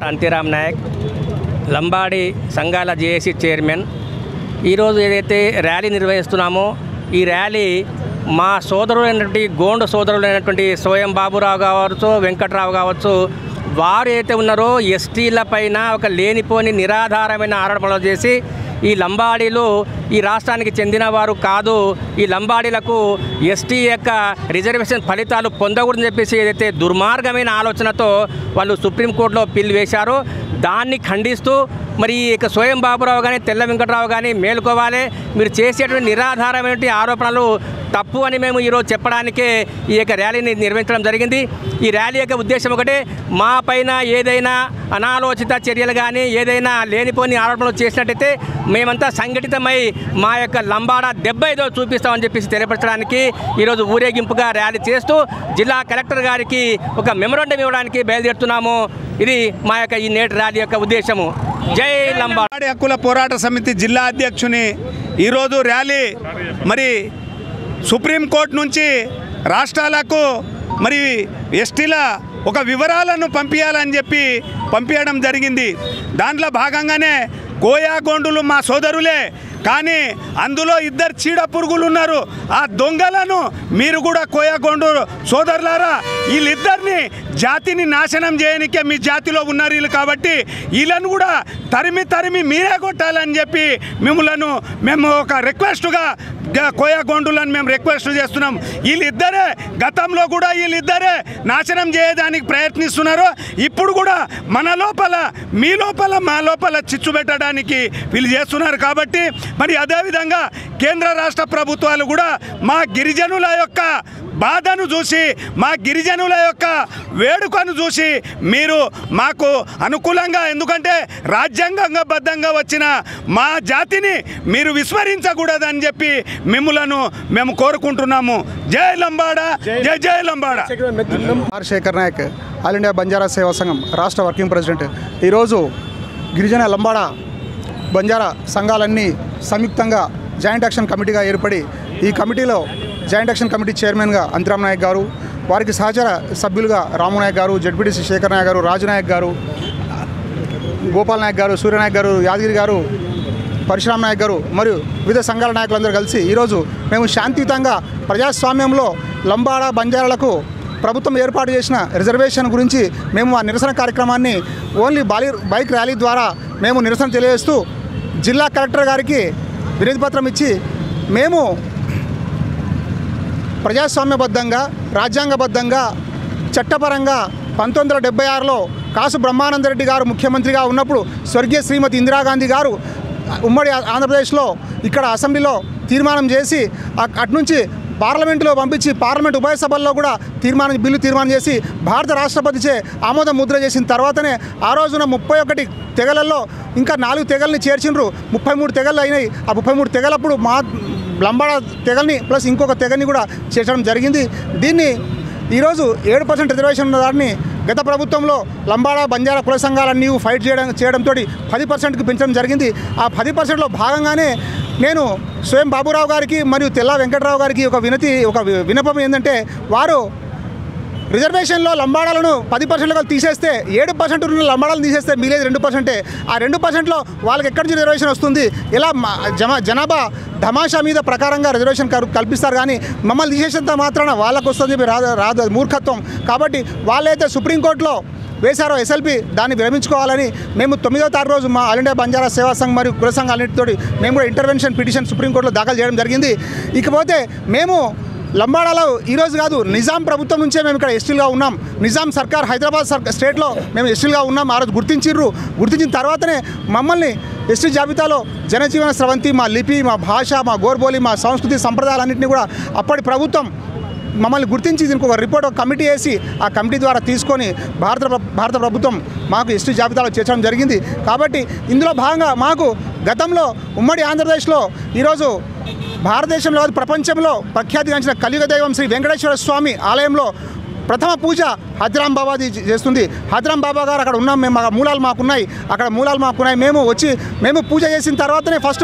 అంతిరామ్ నాయక్ లంబాడి సంఘాల JAC chairman. ఈరోజు ఏదైతే ర్యాలీ నిర్వహిస్తున్నామో ఈ ర్యాలీ మా సోదరులైనటువంటి గోండు సోదరులైనటువంటి స్వయం బాబురావు కావచ్చు, వెంకట్రావు కావచ్చు, వారు ఏదైతే ఉన్నారో ఎస్టీల పైన ఒక లేనిపోని నిరాధారమైన ఆరోపణలు చేసి ఈ లంబాడీలు ఈ రాష్ట్రానికి చెందిన వారు కాదు, ఈ లంబాడీలకు ఎస్టీ యొక్క రిజర్వేషన్ ఫలితాలు పొందకూడదని చెప్పేసి ఏదైతే దుర్మార్గమైన ఆలోచనతో వాళ్ళు సుప్రీంకోర్టులో పిల్ వేశారో దాన్ని ఖండిస్తూ మరి ఇక స్వయం బాబురావు కానీ తెల్ల వెంకట్రావు కానీ మేలుకోవాలి, మీరు చేసేటువంటి నిరాధారమైన ఆరోపణలు తప్పు అని మేము ఈరోజు చెప్పడానికే ఈ యొక్క ర్యాలీని నిర్వహించడం జరిగింది. ఈ ర్యాలీ యొక్క ఉద్దేశం ఒకటే, మా పైన ఏదైనా అనాలోచిత చర్యలు కానీ ఏదైనా లేనిపోని ఆరోపణలు చేసినట్టయితే మేమంతా సంఘటితమై మా యొక్క లంబాడా దెబ్బ ఏదో చూపిస్తామని చెప్పేసి తెలియపరచడానికి ఈరోజు ఊరేగింపుగా ర్యాలీ చేస్తూ జిల్లా కలెక్టర్ గారికి ఒక మెమోరాండం ఇవ్వడానికి బయలుదేరుతున్నాము. ఇది మా యొక్క ఈ నేటి ర్యాలీ యొక్క ఉద్దేశము. జై లంబాడి హక్కుల పోరాట సమితి జిల్లా అధ్యక్షుని ఈరోజు ర్యాలీ మరి సుప్రీంకోర్టు నుంచి రాష్ట్రాలకు మరి ఎస్టీల ఒక వివరాలను పంపించడం జరిగింది. దాంట్లో భాగంగానే కోయాగోండులు మా సోదరులే, కానీ అందులో ఇద్దరు చీడ పురుగులు ఉన్నారు. ఆ దొంగలను మీరు కూడా కోయాగోండు సోదరులారా, వీళ్ళిద్దరిని జాతిని నాశనం చేయనికే మీ జాతిలో ఉన్నారు వీళ్ళు, కాబట్టి వీళ్ళను కూడా తరిమి మీరే కొట్టాలని చెప్పి మేము ఒక రిక్వెస్ట్గా కోయాగోండులను మేము రిక్వెస్ట్ చేస్తున్నాం. వీళ్ళిద్దరే గతంలో కూడా నాశనం చేయడానికి ప్రయత్నిస్తున్నారు. ఇప్పుడు కూడా మన లోపల మీ లోపల మా లోపల చిచ్చు పెట్టడానికి వీళ్ళు చేస్తున్నారు. కాబట్టి మరి అదేవిధంగా కేంద్ర రాష్ట్ర ప్రభుత్వాలు కూడా మా గిరిజనుల యొక్క బాధను చూసి, మా గిరిజనుల యొక్క వేడుకను చూసి మీరు మాకు అనుకూలంగా, ఎందుకంటే రాజ్యాంగబద్ధంగా వచ్చిన మా జాతిని మీరు విస్మరించకూడదని చెప్పి మేము కోరుకుంటున్నాము. జై లంబాడా, జై జై Lambada. R Shekhar Naik, all India Banjara Seva Sangham రాష్ట్ర వర్కింగ్ ప్రెసిడెంట్. ఈరోజు గిరిజన లంబాడా బంజారా సంఘాలన్నీ సంయుక్తంగా జాయింట్ యాక్షన్ కమిటీగా ఏర్పడి, ఈ కమిటీలో జాయింట్ యాక్షన్ కమిటీ చైర్మన్గా అంతిరామ్ నాయక్ గారు, వారికి సహచర సభ్యులుగా రాము నాయక్ గారు, జడ్పీటీసీ శేఖర్ నాయక్ గారు, రాజు నాయక్ గారు, గోపాల్ నాయక్ గారు, సూర్యనాయక్ గారు, యాదగిరి గారు, పరశురామ్ నాయక్ గారు మరియు వివిధ సంఘాల నాయకులందరూ కలిసి ఈరోజు మేము శాంతియుతంగా ప్రజాస్వామ్యంలో లంబాడా బంజారాలకు ప్రభుత్వం ఏర్పాటు చేసిన రిజర్వేషన్ గురించి మేము ఆ నిరసన కార్యక్రమాన్ని ఓన్లీ బైక్ ర్యాలీ ద్వారా మేము నిరసన తెలియజేస్తూ జిల్లా కలెక్టర్ గారికి వినతి పత్రం ఇచ్చి మేము ప్రజాస్వామ్యబద్ధంగా, రాజ్యాంగబద్ధంగా, చట్టపరంగా 1976లో కాసు బ్రహ్మానందరెడ్డి గారు ముఖ్యమంత్రిగా ఉన్నప్పుడు స్వర్గీయ శ్రీమతి ఇందిరాగాంధీ గారు ఉమ్మడి ఆంధ్రప్రదేశ్లో ఇక్కడ అసెంబ్లీలో తీర్మానం చేసి అటునుంచి పార్లమెంటులో పంపించి పార్లమెంట్ ఉభయ సభల్లో కూడా బిల్లు తీర్మానం చేసి భారత రాష్ట్రపతిచే ఆమోద ముద్ర చేసిన తర్వాతనే ఆ రోజున 31 తెగలలో ఇంకా 4 తెగల్ని చేర్చిండ్రు. 33 తెగలు అయినాయి. ఆ 33 తెగలప్పుడు మా లంబాడా తెగల్ని ప్లస్ ఇంకొక తెగని కూడా చేర్చడం జరిగింది. దీన్ని ఈరోజు 7% రిజర్వేషన్ ఉన్న దాన్ని గత ప్రభుత్వంలో లంబాడా బంజారా కుల సంఘాలన్నీ ఫైట్ చేయడంతో 10%కి పెంచడం జరిగింది. ఆ 10%లో భాగంగానే నేను స్వయం బాబురావు గారికి మరియు తెల్ల వెంకట్రావు గారికి ఒక వినపం ఏంటంటే, వారు రిజర్వేషన్లో లంబాడాలను 10%గా తీసేస్తే 7% ఉన్న లంబాడాలను తీసేస్తే మిగిలేదు 2%. ఆ 2%లో వాళ్ళకి ఎక్కడి నుంచి రిజర్వేషన్ వస్తుంది? ఇలా జనాభా ధమాషా మీద ప్రకారంగా రిజర్వేషన్ కల్పిస్తారు, కానీ మమ్మల్ని తీసేసేంత మాత్రాన వాళ్ళకు వస్తుంది రాదు, మూర్ఖత్వం. కాబట్టి వాళ్ళైతే సుప్రీంకోర్టులో వేశారో ఎస్ఎల్పి దాన్ని విరమించుకోవాలని మేము 9వ తారీఖు రోజు మా ఆల్ ఇండియా బంజారా సేవా సంఘం మరియు కుల సంఘాలన్నిటితో మేము కూడా ఇంటర్వెన్షన్ పిటిషన్ సుప్రీంకోర్టులో దాఖలు చేయడం జరిగింది. ఇకపోతే మేము లంబాడాలో ఈరోజు కాదు, నిజాం ప్రభుత్వం నుంచే మేము ఇక్కడ ఎస్టీలుగా ఉన్నాం. నిజాం సర్కార్ హైదరాబాద్ స్టేట్లో మేము ఎస్టీలుగా ఉన్నాం. ఆ రోజు గుర్తించిన తర్వాతనే మమ్మల్ని ఎస్టీ జాబితాలో జనజీవన స్రవంతి, మా లిపి, మా భాష, మా గోర్బోలి, మా సంస్కృతి సంప్రదాయాలన్నింటినీ కూడా అప్పటి ప్రభుత్వం మమ్మల్ని గుర్తించి దీనికి ఒక రిపోర్ట్, ఒక కమిటీ వేసి ఆ కమిటీ ద్వారా తీసుకొని భారత ప్రభుత్వం మాకు ఎస్టీ జాబితాలో చేర్చడం జరిగింది. కాబట్టి ఇందులో భాగంగా మాకు గతంలో ఉమ్మడి ఆంధ్రప్రదేశ్లో ఈరోజు భారతదేశంలో ప్రపంచంలో ప్రఖ్యాతిగాంచిన కలియుగ దైవం శ్రీ వెంకటేశ్వర స్వామి ఆలయంలో ప్రథమ పూజ హజ్రాం బాబాది చేస్తుంది. హజ్రాం బాబా గారు అక్కడ ఉన్నాం, మేము మూలాలు మాకున్నాయి, అక్కడ మూలాలు మాకున్నాయి. మేము పూజ చేసిన తర్వాతనే ఫస్ట్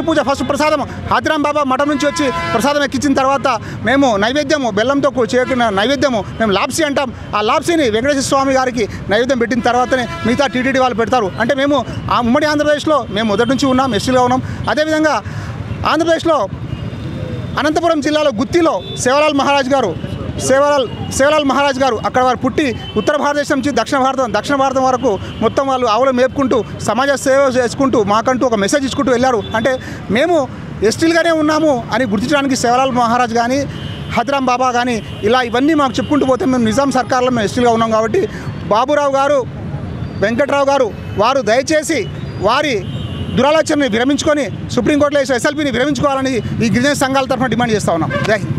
ప్రసాదం హజ్రాం బాబా మఠం నుంచి వచ్చి ప్రసాదం ఎక్కించిన తర్వాత మేము నైవేద్యము బెల్లంతో చేసిన నైవేద్యము మేము లాప్సీ అంటాం. ఆ లాప్సీని వెంకటేశ్వర స్వామి గారికి నైవేద్యం పెట్టిన తర్వాతనే మిగతా టీటీడీ వాళ్ళు పెడతారు. అంటే మేము ఆ ఉమ్మడి ఆంధ్రప్రదేశ్లో మేము మొదటి నుంచి ఉన్నాం, ఎస్టీగా ఉన్నాం. అదేవిధంగా ఆంధ్రప్రదేశ్లో అనంతపురం జిల్లాలో గుత్తిలో సేవలాల్ మహారాజ్ గారు అక్కడ వారు పుట్టి ఉత్తర భారతదేశం నుంచి దక్షిణ భారతం వరకు మొత్తం వాళ్ళు ఆవులు మేపుకుంటూ సమాజ సేవ చేసుకుంటూ మాకంటూ ఒక మెసేజ్ ఇచ్చుకుంటూ వెళ్ళారు. అంటే మేము ఎస్టీలుగానే ఉన్నాము అని గుర్తించడానికి సేవలాల్ మహారాజ్ కానీ హజ్రాం బాబా కానీ ఇవన్నీ మాకు చెప్పుకుంటూ పోతే మేము నిజాం సర్కార్లో మేము ఎస్టీలుగా ఉన్నాం. కాబట్టి బాబురావు గారు, వెంకట్రావు గారు వారు దయచేసి వారి దురాలోచనని విరమించుకొని సుప్రీంకోర్టులో ఎస్ఎల్పీని విరమించుకోవాలని ఈ గిరిజన సంఘాల తరఫున డిమాండ్ చేస్తా ఉన్నాం. జై హింద్.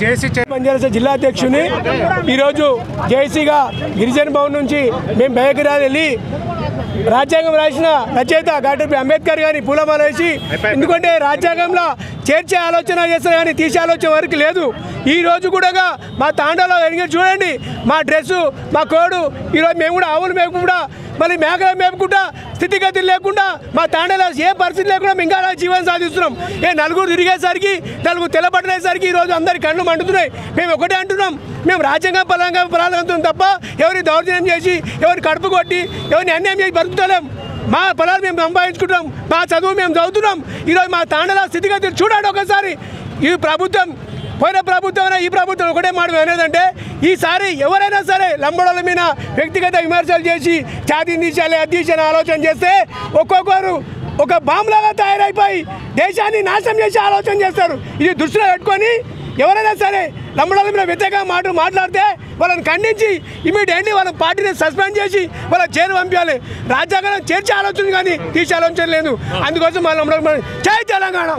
జేసీ పనిచేసే జిల్లా అధ్యక్షుని ఈరోజు జేసీగా గిరిజన భవన్ నుంచి మేము బయలుదేరి వెళ్ళి రాజ్యాంగం రాసిన రచయిత డాక్టర్ అంబేద్కర్ గారిని పూలమాల వేసి, ఎందుకంటే రాజ్యాంగంలో చేర్చే ఆలోచన చేస్తారు కానీ తీసే ఆలోచన వరకు లేదు. ఈ రోజు కూడా మా తాండాలో ఎరిగి చూడండి, మా డ్రెస్సు మా కోడు, ఈరోజు మేము కూడా ఆవులు మేపుకుంటా మళ్ళీ మేకలు మేపుకుంటా స్థితిగతులు లేకుండా మా తాండాలో ఏ పరిస్థితి లేకుండా మేము ఇంకా జీవనం సాధిస్తున్నాం. నలుగురు తిరిగేసరికి నలుగురు తెల్లబడినసరికి ఈరోజు అందరి కళ్ళు మండుతున్నాయి. మేము ఒకటే అంటున్నాం, మేము రాజ్యాంగం పరాలంగా తప్ప ఎవరిని దౌర్జన్యం చేసి ఎవరిని కడుపు కొట్టి ఎవరిని అన్యాయం చేసి బతుకుతలేం. మా పొలాలు మేము సంపాదించుకుంటాం, మా చదువు మేము చదువుతున్నాం. ఈరోజు మా తాండాల స్థితిగతులు చూడండి ఒకసారి. ఈ ప్రభుత్వం పోయిన ప్రభుత్వం ఈ ప్రభుత్వం ఒకటే మాట అనేదంటే, ఈసారి ఎవరైనా సరే లంబడోళ్ళ మీద వ్యక్తిగత విమర్శలు చేసి ఛాతీని తీసేయాలి అది తీసేయాలని ఆలోచన చేస్తే ఒక్కొక్కరు ఒక బాంబులాగా తయారైపోయి దేశాన్ని నాశనం చేసి ఆలోచన చేస్తారు. ఇది దృష్టిలో పెట్టుకొని ఎవరైనా సరే లంబడోళ్ళ మీద వ్యతిరేకంగా మాట్లాడితే వాళ్ళని ఖండించి ఇమీడియట్లీ వాళ్ళ పార్టీని సస్పెండ్ చేసి వాళ్ళ జైలు పంపించాలి. రాజ్యాంగం చేర్చే ఆలోచన కానీ తీసే ఆలోచన లేదు. అందుకోసం వాళ్ళ లంబడోళ్ళ జై తెలంగాణ.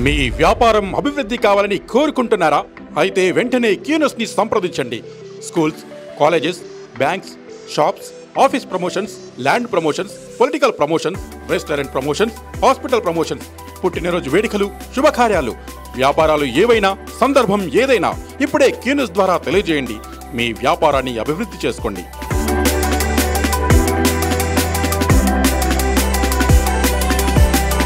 మీ వ్యాపారం అభివృద్ధి కావాలని కోరుకుంటున్నారా? అయితే వెంటనే క్యూనస్ని సంప్రదించండి. Schools, colleges, banks, shops, office promotions, land promotions, political promotions, restaurant promotions, hospital promotions, పుట్టినరోజు వేడుకలు, శుభకార్యాలు, వ్యాపారాలు ఏవైనా, సందర్భం ఏదైనా ఇప్పుడే క్యూనస్ ద్వారా తెలియజేయండి. మీ వ్యాపారాన్ని అభివృద్ధి చేసుకోండి.